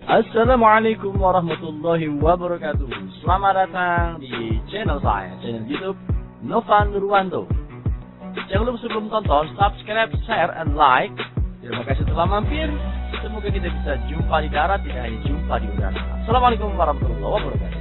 Assalamualaikum warahmatullahi wabarakatuh. Selamat datang di channel saya, channel YouTube Nova Nurwanto. Jangan lupa sebelum tonton, subscribe, share, and like. Terima kasih telah mampir. Semoga kita bisa jumpa di darat, tidak hanya jumpa di udara. Assalamualaikum warahmatullahi wabarakatuh.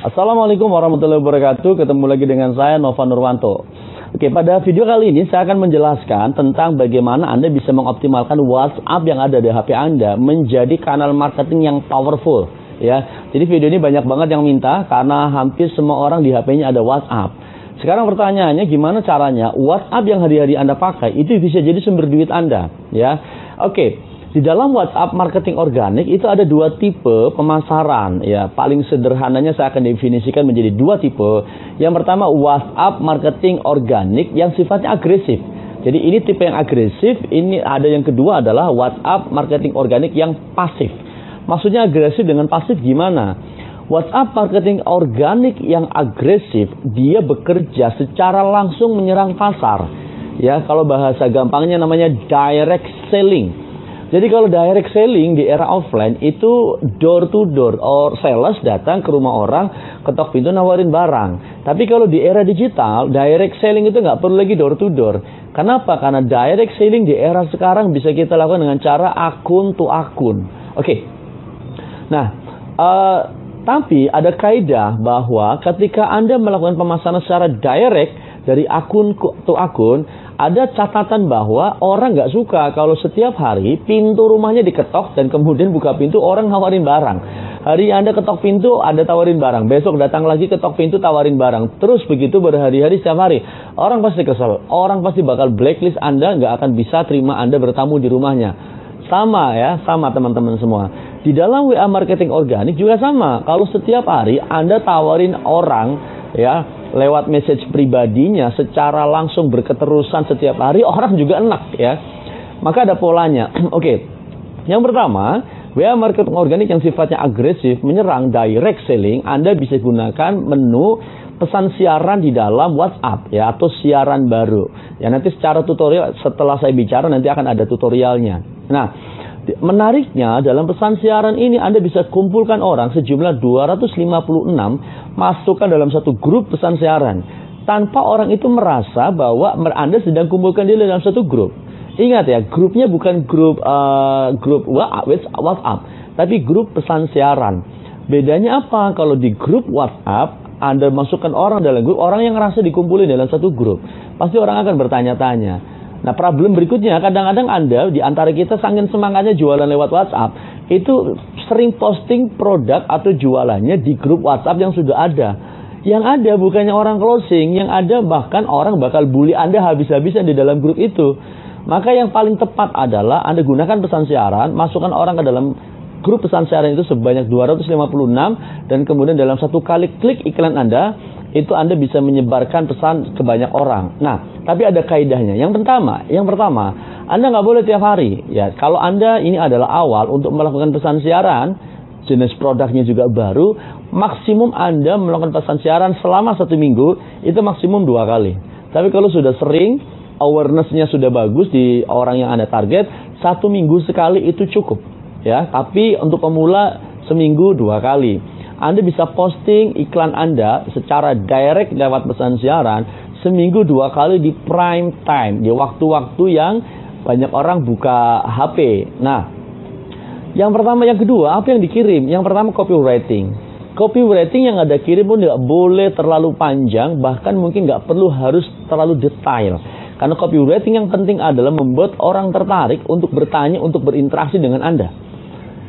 Assalamualaikum warahmatullahi wabarakatuh. Ketemu lagi dengan saya, Nova Nurwanto. Oke, pada video kali ini saya akan menjelaskan tentang bagaimana Anda bisa mengoptimalkan WhatsApp yang ada di HP Anda menjadi kanal marketing yang powerful. Ya, jadi video ini banyak banget yang minta karena hampir semua orang di HP-nya ada WhatsApp. Sekarang pertanyaannya, gimana caranya WhatsApp yang hari-hari Anda pakai itu bisa jadi sumber duit Anda? Ya, oke. Di dalam WhatsApp marketing organik itu ada dua tipe pemasaran. Ya, paling sederhananya saya akan definisikan menjadi dua tipe. Yang pertama WhatsApp marketing organik yang sifatnya agresif. Jadi ini tipe yang agresif. Ini ada yang kedua adalah WhatsApp marketing organik yang pasif. Maksudnya agresif dengan pasif gimana? WhatsApp marketing organik yang agresif, dia bekerja secara langsung menyerang pasar. Ya, kalau bahasa gampangnya namanya direct selling. Jadi kalau direct selling di era offline itu door to door, or sales datang ke rumah orang, ketok pintu nawarin barang. Tapi kalau di era digital, direct selling itu nggak perlu lagi door to door. Kenapa? Karena direct selling di era sekarang bisa kita lakukan dengan cara akun to akun. Oke. Nah, tapi ada kaidah bahwa ketika Anda melakukan pemasaran secara direct dari akun to akun, ada catatan bahwa orang nggak suka kalau setiap hari pintu rumahnya diketok dan kemudian buka pintu orang nawarin barang. Hari Anda ketok pintu ada tawarin barang, besok datang lagi ketok pintu tawarin barang. Terus begitu berhari-hari setiap hari. Orang pasti kesel, orang pasti bakal blacklist Anda, nggak akan bisa terima Anda bertamu di rumahnya. Sama ya, sama teman-teman semua. Di dalam WA marketing organik juga sama. Kalau setiap hari Anda tawarin orang ya lewat message pribadinya secara langsung berketerusan setiap hari, orang juga enak ya. Maka ada polanya. Oke. Yang pertama, WA marketing organik yang sifatnya agresif menyerang direct selling, Anda bisa gunakan menu pesan siaran di dalam WhatsApp ya, atau siaran baru. Ya, nanti secara tutorial setelah saya bicara nanti akan ada tutorialnya. Nah, menariknya dalam pesan siaran ini Anda bisa kumpulkan orang sejumlah 256, masukkan dalam satu grup pesan siaran tanpa orang itu merasa bahwa Anda sedang kumpulkan dia dalam satu grup. Ingat ya, grupnya bukan grup WhatsApp, tapi grup pesan siaran. Bedanya apa? Kalau di grup WhatsApp Anda masukkan orang dalam grup, orang yang ngerasa dikumpulin dalam satu grup, pasti orang akan bertanya-tanya. Nah, problem berikutnya, kadang-kadang Anda di antara kita saking semangatnya jualan lewat WhatsApp, itu sering posting produk atau jualannya di grup WhatsApp yang sudah ada. Yang ada bukannya orang closing, yang ada bahkan orang bakal bully Anda habis-habisan di dalam grup itu. Maka yang paling tepat adalah Anda gunakan pesan siaran, masukkan orang ke dalam grup pesan siaran itu sebanyak 256, dan kemudian dalam satu kali klik iklan Anda, itu Anda bisa menyebarkan pesan ke banyak orang. Nah, tapi ada kaidahnya. Yang pertama, Anda nggak boleh tiap hari. Ya, kalau Anda ini adalah awal untuk melakukan pesan siaran, jenis produknya juga baru, maksimum Anda melakukan pesan siaran selama 1 minggu, itu maksimum 2 kali. Tapi kalau sudah sering, awareness-nya sudah bagus di orang yang Anda target, 1 minggu sekali itu cukup. Ya, tapi untuk pemula seminggu 2 kali. Anda bisa posting iklan Anda secara direct lewat pesan siaran seminggu 2 kali di prime time, di waktu-waktu yang banyak orang buka HP. Nah, yang pertama, yang kedua, apa yang dikirim? Yang pertama copywriting. Copywriting yang Anda kirim pun tidak boleh terlalu panjang, bahkan mungkin nggak perlu harus terlalu detail. Karena copywriting yang penting adalah membuat orang tertarik untuk bertanya, untuk berinteraksi dengan Anda.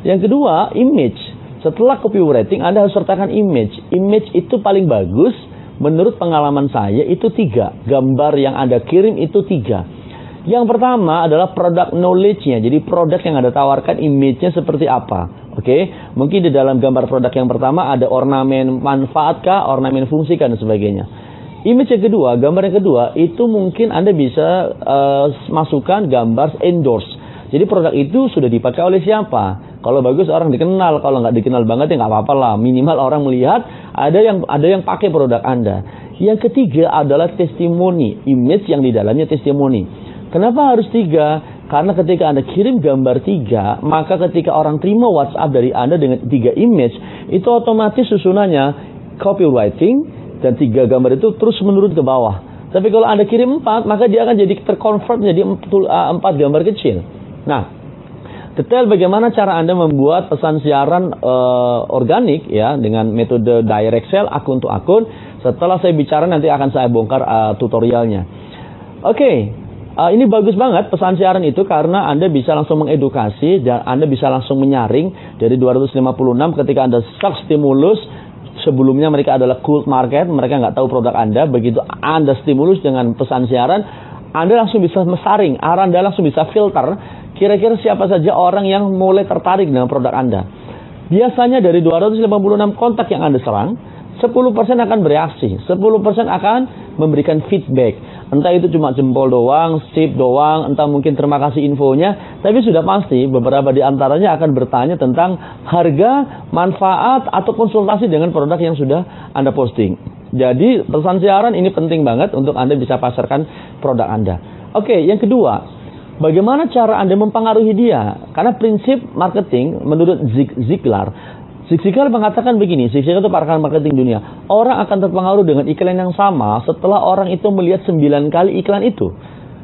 Yang kedua, image. Setelah copywriting, Anda harus sertakan image. Image itu paling bagus, menurut pengalaman saya, itu 3. Gambar yang Anda kirim itu 3. Yang pertama adalah product knowledge-nya. Jadi produk yang Anda tawarkan, image-nya seperti apa. Oke, mungkin di dalam gambar produk yang pertama ada ornamen manfaatkah, ornamen fungsikah, dan sebagainya. Image yang kedua, gambar yang kedua, itu mungkin Anda bisa masukkan gambar endorse. Jadi produk itu sudah dipakai oleh siapa? Kalau bagus orang dikenal, kalau nggak dikenal banget ya nggak apa-apa lah. Minimal orang melihat ada yang pakai produk Anda. Yang ketiga adalah testimoni, image yang di dalamnya testimoni. Kenapa harus 3? Karena ketika Anda kirim gambar 3, maka ketika orang terima WhatsApp dari Anda dengan 3 image, itu otomatis susunannya copywriting dan 3 gambar itu terus menurun ke bawah. Tapi kalau Anda kirim 4, maka dia akan jadi terconvert menjadi 4 gambar kecil. Nah, detail bagaimana cara Anda membuat pesan siaran organik ya dengan metode direct sell akun to akun. Setelah saya bicara nanti akan saya bongkar tutorialnya. Oke. Ini bagus banget pesan siaran itu karena Anda bisa langsung mengedukasi dan Anda bisa langsung menyaring dari 256 ketika Anda shock stimulus. Sebelumnya mereka adalah cold market, mereka nggak tahu produk Anda. Begitu Anda stimulus dengan pesan siaran, Anda langsung bisa mesaring, Anda langsung bisa filter kira-kira siapa saja orang yang mulai tertarik dengan produk Anda. Biasanya dari 256 kontak yang Anda serang, 10% akan bereaksi, 10% akan memberikan feedback. Entah itu cuma jempol doang, sip doang, entah mungkin terima kasih infonya. Tapi sudah pasti beberapa di antaranya akan bertanya tentang harga, manfaat, atau konsultasi dengan produk yang sudah Anda posting. Jadi pesan siaran ini penting banget untuk Anda bisa pasarkan produk Anda. Oke, yang kedua, bagaimana cara Anda mempengaruhi dia? Karena prinsip marketing menurut Zig Ziglar mengatakan begini, Zig Ziglar itu pakar marketing dunia. Orang akan terpengaruh dengan iklan yang sama setelah orang itu melihat 9 kali iklan itu.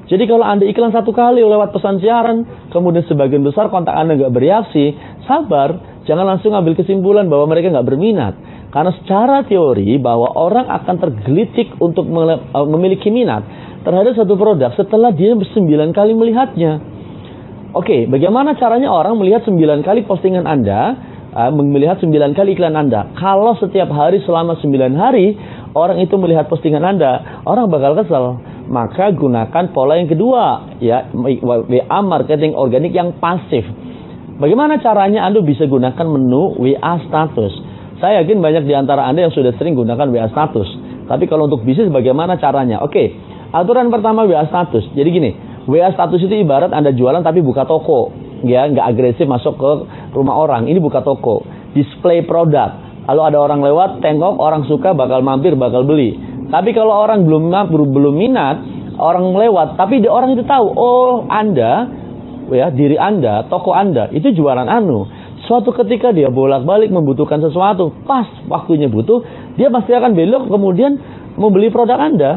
Jadi kalau Anda iklan 1 kali lewat pesan siaran, kemudian sebagian besar kontak Anda nggak bereaksi, sabar, jangan langsung ambil kesimpulan bahwa mereka nggak berminat. Karena secara teori bahwa orang akan tergelitik untuk memiliki minat terhadap satu produk setelah dia 9 kali melihatnya. Oke, bagaimana caranya orang melihat 9 kali postingan Anda, melihat 9 kali iklan Anda? Kalau setiap hari selama 9 hari orang itu melihat postingan Anda, orang bakal kesel. Maka gunakan pola yang kedua, ya, WA marketing organik yang pasif. Bagaimana caranya Anda bisa gunakan menu WA status? Saya yakin banyak di antara Anda yang sudah sering gunakan WA status. Tapi kalau untuk bisnis bagaimana caranya? Oke, aturan pertama WA status. Jadi gini, WA status itu ibarat Anda jualan tapi buka toko. Ya, nggak agresif masuk ke rumah orang. Ini buka toko, display produk. Kalau ada orang lewat, tengok, orang suka, bakal mampir, bakal beli. Tapi kalau orang belum minat, orang lewat, tapi orang itu tahu, oh Anda, ya diri Anda, toko Anda itu jualan anu. Suatu ketika dia bolak-balik membutuhkan sesuatu, pas waktunya butuh, dia pasti akan belok kemudian membeli produk Anda.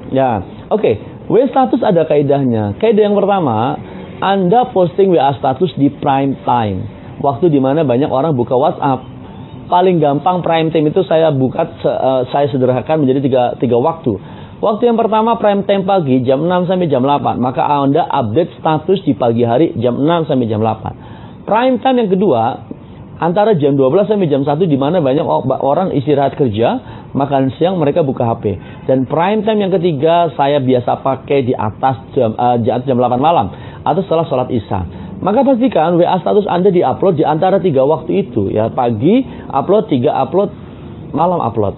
Ya, oke. WA status ada kaidahnya. Kaidah yang pertama, Anda posting WA status di prime time, waktu dimana banyak orang buka WhatsApp. Paling gampang prime time itu saya sederhanakan menjadi tiga waktu. Waktu yang pertama prime time pagi jam 6 sampai jam 8. Maka Anda update status di pagi hari jam 6 sampai jam 8. Prime time yang kedua antara jam 12 sampai jam 1 di mana banyak orang istirahat kerja, makan siang mereka buka HP. Dan prime time yang ketiga saya biasa pakai di atas jam 8 malam atau setelah sholat Isya. Maka pastikan WA status Anda diupload di antara 3 waktu itu, ya, pagi upload, 3 upload, malam upload.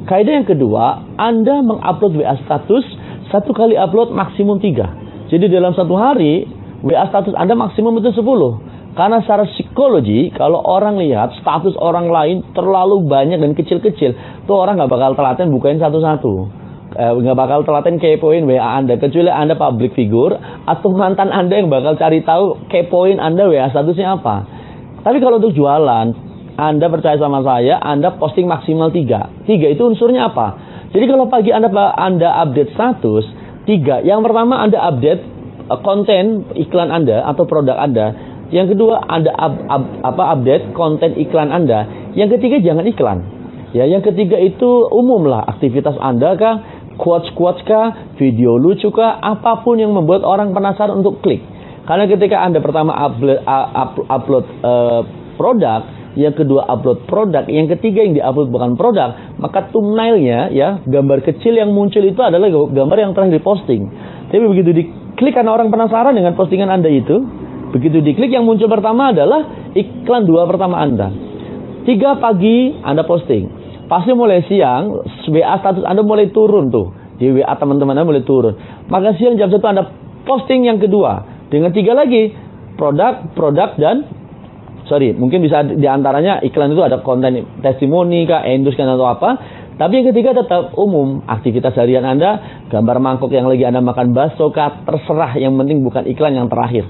Kaidah yang kedua, Anda mengupload WA status 1 kali upload maksimum 3. Jadi dalam 1 hari WA status Anda maksimum itu 10. Karena secara psikologi kalau orang lihat status orang lain terlalu banyak dan kecil-kecil, tuh orang nggak bakal telaten bukain satu-satu. Nggak bakal telaten kepoin WA Anda, kecuali Anda public figure atau mantan Anda yang bakal cari tahu kepoin Anda WA statusnya apa. Tapi kalau untuk jualan, Anda percaya sama saya, Anda posting maksimal 3. 3 itu unsurnya apa? Jadi kalau pagi Anda update status 3, yang pertama Anda update konten iklan Anda atau produk Anda. Yang kedua Anda update konten iklan Anda. Yang ketiga jangan iklan. Ya, yang ketiga itu umum lah, aktivitas Anda kah, quotes kah, video lucu kah, apapun yang membuat orang penasaran untuk klik. Karena ketika Anda pertama upload produk, yang kedua upload produk, yang ketiga yang diupload bukan produk, maka thumbnailnya, ya, gambar kecil yang muncul itu adalah gambar yang telah diposting. Tapi begitu diklik karena orang penasaran dengan postingan Anda itu, begitu diklik yang muncul pertama adalah iklan 2 pertama Anda. 3 pagi Anda posting. Pasti mulai siang, WA status Anda mulai turun tuh. Di WA teman-teman Anda mulai turun. Maka siang jam 1 Anda posting yang kedua. Dengan 3 lagi, produk dan mungkin bisa diantaranya iklan itu ada konten testimoni kah, endorse kan atau apa. Tapi yang ketiga tetap umum. Aktivitas harian Anda, gambar mangkok yang lagi Anda makan bakso, terserah. Yang penting bukan iklan yang terakhir.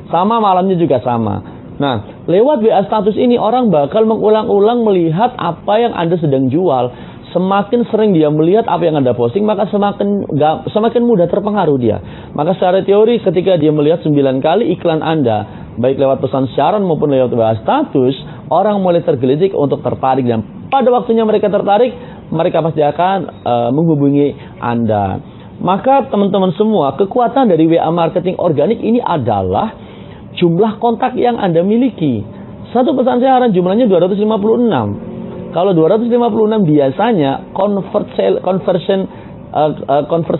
Sama malamnya juga sama. Nah, lewat WA status ini orang bakal mengulang-ulang melihat apa yang Anda sedang jual. Semakin sering dia melihat apa yang Anda posting, maka semakin mudah terpengaruh dia. Maka secara teori ketika dia melihat 9 kali iklan Anda, baik lewat pesan siaran maupun lewat WA status, orang mulai tergelitik untuk tertarik. Dan pada waktunya mereka tertarik, mereka pasti akan menghubungi Anda. Maka teman-teman semua, kekuatan dari WA marketing organik ini adalah jumlah kontak yang Anda miliki. Satu pesan siaran jumlahnya 256. Kalau 256 biasanya convert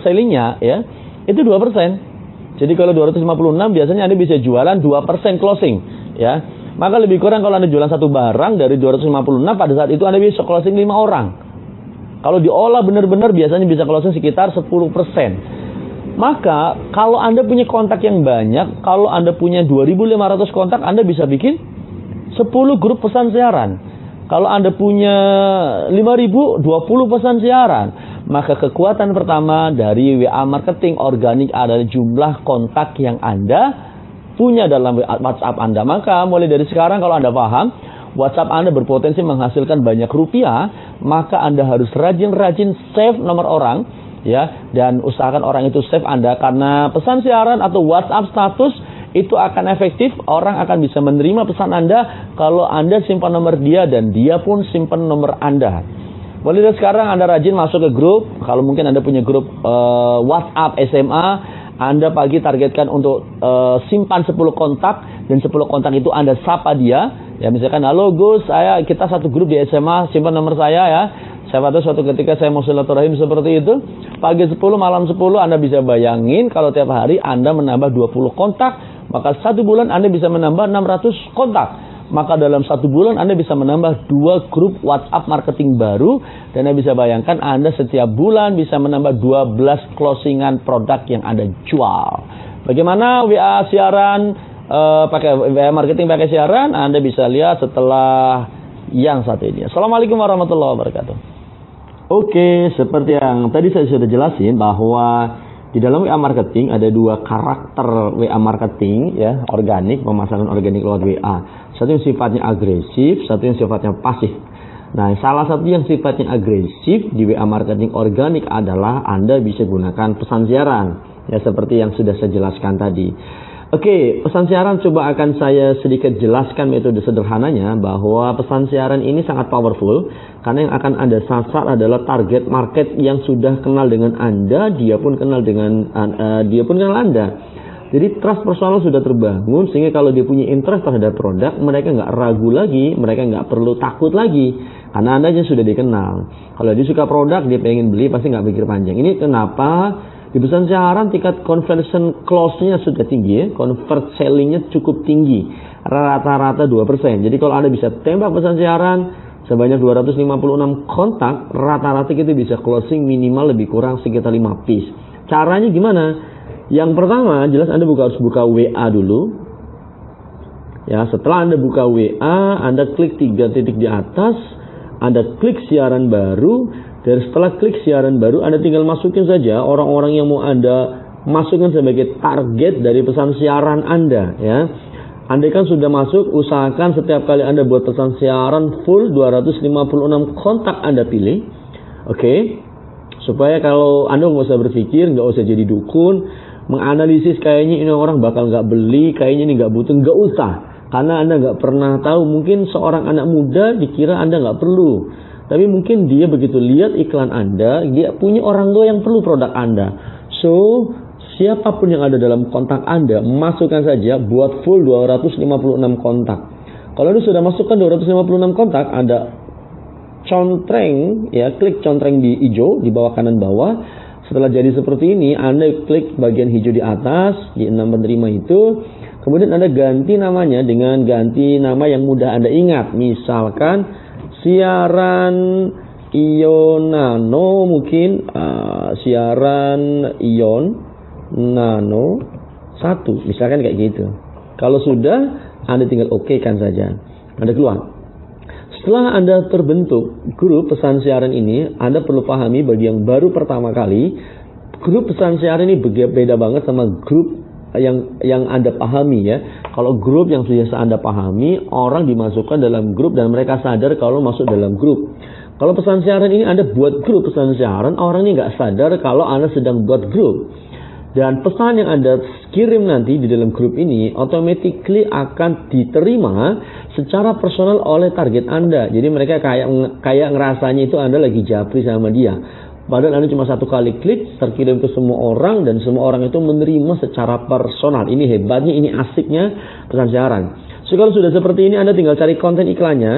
selling-nya ya, itu 2%. Jadi kalau 256 biasanya Anda bisa jualan 2% closing ya. Maka lebih kurang kalau Anda jualan satu barang dari 256, pada saat itu Anda bisa closing 5 orang. Kalau diolah benar-benar biasanya bisa closing sekitar 10%. Maka kalau Anda punya kontak yang banyak, kalau Anda punya 2.500 kontak, Anda bisa bikin 10 grup pesan siaran. Kalau Anda punya 5.000, 20 pesan siaran. Maka kekuatan pertama dari WA marketing organik adalah jumlah kontak yang Anda punya dalam WhatsApp Anda. Maka mulai dari sekarang kalau Anda paham, WhatsApp Anda berpotensi menghasilkan banyak rupiah, maka Anda harus rajin-rajin save nomor orang, ya, dan usahakan orang itu save Anda, karena pesan siaran atau WhatsApp status itu akan efektif. Orang akan bisa menerima pesan Anda kalau Anda simpan nomor dia dan dia pun simpan nomor Anda. Mulai dari sekarang Anda rajin masuk ke grup. Kalau mungkin Anda punya grup WhatsApp SMA, Anda pagi targetkan untuk simpan 10 kontak, dan 10 kontak itu Anda sapa dia. Ya, misalkan, halo Gus, kita satu grup di SMA, simpan nomor saya ya. Siapa tahu suatu ketika saya mau silaturahim seperti itu. Pagi 10, malam 10, Anda bisa bayangin kalau tiap hari Anda menambah 20 kontak, maka 1 bulan Anda bisa menambah 600 kontak. Maka dalam 1 bulan Anda bisa menambah 2 grup WhatsApp marketing baru. Dan Anda bisa bayangkan Anda setiap bulan bisa menambah 12 closingan produk yang Anda jual. Bagaimana WA siaran, pakai WA marketing pakai siaran? Anda bisa lihat setelah yang satu ini. Assalamualaikum warahmatullahi wabarakatuh. Oke, seperti yang tadi saya sudah jelasin bahwa di dalam WA marketing ada 2 karakter WA marketing ya, organik, pemasaran organik lewat WA. Satu yang sifatnya agresif, satu yang sifatnya pasif. Nah, salah satu yang sifatnya agresif di WA marketing organik adalah Anda bisa gunakan pesan siaran. Ya, seperti yang sudah saya jelaskan tadi. Oke, pesan siaran coba akan saya sedikit jelaskan metode sederhananya, bahwa pesan siaran ini sangat powerful karena yang akan Anda sasar adalah target market yang sudah kenal dengan Anda, dia pun kenal Anda. Jadi trust personal sudah terbangun, sehingga kalau dia punya interest terhadap produk, mereka nggak ragu lagi, mereka nggak perlu takut lagi, karena Anda aja sudah dikenal. Kalau dia suka produk, dia pengen beli, pasti nggak pikir panjang. Ini kenapa di pesan siaran tingkat conversion close-nya sudah tinggi ya, convert selling-nya cukup tinggi, rata-rata 2%. Jadi kalau Anda bisa tembak pesan siaran sebanyak 256 kontak, rata-rata kita bisa closing minimal lebih kurang sekitar 5 piece. Caranya gimana? Yang pertama, jelas Anda harus buka WA dulu. Ya, setelah Anda buka WA, Anda klik 3 titik di atas, Anda klik siaran baru. Dan setelah klik siaran baru, Anda tinggal masukin saja orang-orang yang mau Anda masukkan sebagai target dari pesan siaran Anda ya. Anda kan sudah masuk, usahakan setiap kali Anda buat pesan siaran full 256 kontak Anda pilih. Oke. Supaya kalau Anda nggak usah berpikir, nggak usah jadi dukun, menganalisis kayaknya ini orang bakal nggak beli, kayaknya ini nggak butuh, nggak usah. Karena Anda nggak pernah tahu, mungkin seorang anak muda dikira Anda nggak perlu. Tapi mungkin dia begitu lihat iklan Anda, dia punya orang tua yang perlu produk Anda. So, siapapun yang ada dalam kontak Anda, masukkan saja buat full 256 kontak. Kalau Anda sudah masukkan 256 kontak, Anda contreng, ya, klik contreng di hijau, di bawah kanan bawah. Setelah jadi seperti ini, Anda klik bagian hijau di atas, di 6 penerima itu. Kemudian Anda ganti namanya dengan ganti nama yang mudah Anda ingat. Misalkan siaran Ion Nano, mungkin siaran Ion Nano 1, misalkan kayak gitu. Kalau sudah, Anda tinggal oke kan saja, Anda keluar. Setelah Anda terbentuk grup pesan siaran ini, Anda perlu pahami bagi yang baru pertama kali, grup pesan siaran ini beda banget sama grup yang Anda pahami ya. Kalau grup yang sudah Anda pahami, orang dimasukkan dalam grup dan mereka sadar kalau masuk dalam grup. Kalau pesan siaran ini Anda buat grup pesan siaran, orang ini nggak sadar kalau Anda sedang buat grup. Dan pesan yang Anda kirim nanti di dalam grup ini automatically akan diterima secara personal oleh target Anda. Jadi mereka kayak ngerasanya itu Anda lagi japri sama dia. Padahal Anda cuma satu kali klik, terkirim ke semua orang dan semua orang itu menerima secara personal. Ini hebatnya, ini asiknya pesan siaran. So kalau sudah seperti ini, Anda tinggal cari konten iklannya.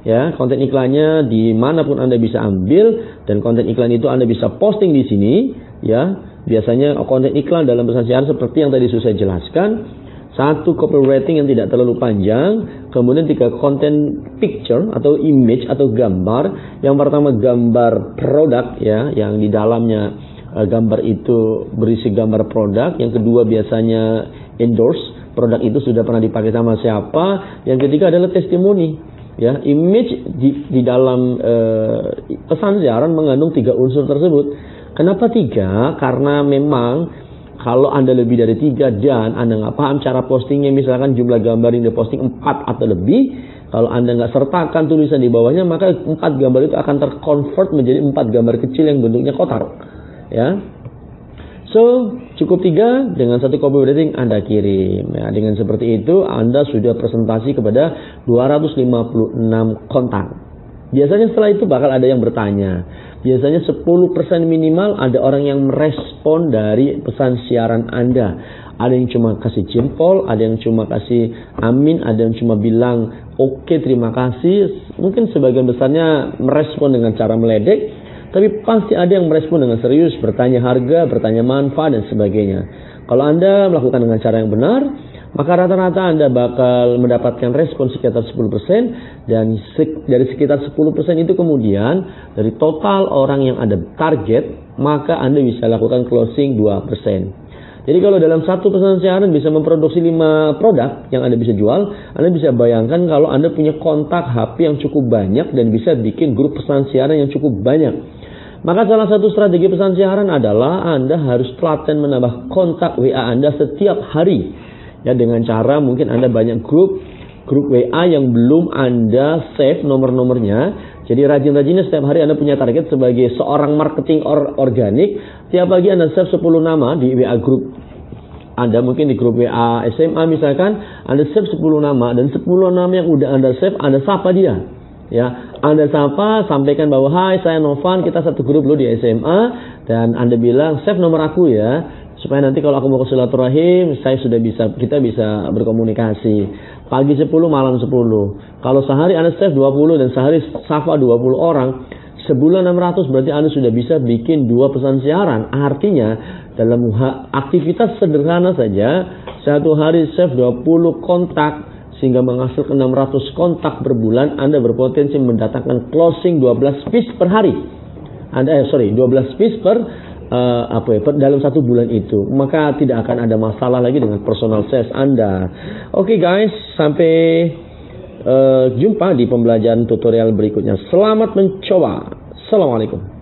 Ya, konten iklannya dimanapun Anda bisa ambil, dan konten iklan itu Anda bisa posting di sini. Ya, biasanya konten iklan dalam pesan siaran seperti yang tadi sudah saya jelaskan. 1, copywriting yang tidak terlalu panjang. Kemudian 3, konten picture atau image atau gambar. Yang pertama gambar produk ya, yang di dalamnya gambar itu berisi gambar produk. Yang kedua biasanya endorse, produk itu sudah pernah dipakai sama siapa. Yang ketiga adalah testimoni. Ya, image di dalam pesan siaran mengandung 3 unsur tersebut. Kenapa 3? Karena memang kalau Anda lebih dari 3 dan Anda nggak paham cara postingnya, misalkan jumlah gambar yang diposting 4 atau lebih, kalau Anda nggak sertakan tulisan di bawahnya, maka 4 gambar itu akan terconvert menjadi 4 gambar kecil yang bentuknya kotak. Ya. So, cukup 3 dengan 1 copywriting Anda kirim. Ya, dengan seperti itu Anda sudah presentasi kepada 256 kontak. Biasanya setelah itu bakal ada yang bertanya. Biasanya 10% minimal ada orang yang merespon dari pesan siaran Anda. Ada yang cuma kasih jempol, ada yang cuma kasih amin, ada yang cuma bilang oke, terima kasih. Mungkin sebagian besarnya merespon dengan cara meledek. Tapi pasti ada yang merespon dengan serius, bertanya harga, bertanya manfaat, dan sebagainya. Kalau Anda melakukan dengan cara yang benar, maka rata-rata Anda bakal mendapatkan respon sekitar 10%. Dan dari sekitar 10% itu kemudian, dari total orang yang Anda target, maka Anda bisa lakukan closing 2%. Jadi kalau dalam satu pesan siaran bisa memproduksi 5 produk yang Anda bisa jual, Anda bisa bayangkan kalau Anda punya kontak HP yang cukup banyak dan bisa bikin grup pesan siaran yang cukup banyak. Maka salah satu strategi pesan siaran adalah Anda harus telaten menambah kontak WA Anda setiap hari. Ya, dengan cara mungkin Anda banyak grup WA yang belum Anda save nomor-nomornya. Jadi rajin-rajinnya setiap hari Anda punya target sebagai seorang marketing organik. Tiap pagi Anda save 10 nama di WA grup Anda, mungkin di grup WA SMA misalkan, Anda save 10 nama, dan 10 nama yang udah Anda save, Anda sapa dia. Ya, Anda sapa, sampaikan bahwa hai, saya Novan, kita satu grup lo di SMA, dan Anda bilang save nomor aku ya, supaya nanti kalau aku mau ke silaturahim, kita bisa berkomunikasi. Pagi 10, malam 10. Kalau sehari Anda save 20 dan sehari sapa 20 orang, sebulan 600, berarti Anda sudah bisa bikin 2 pesan siaran. Artinya dalam aktivitas sederhana saja, satu hari save 20 kontak sehingga menghasilkan 600 kontak per bulan, Anda berpotensi mendatangkan closing 12 piece per hari. 12 piece per dalam satu bulan itu. Maka tidak akan ada masalah lagi dengan personal sales Anda. Oke guys, sampai jumpa di pembelajaran tutorial berikutnya. Selamat mencoba. Assalamualaikum.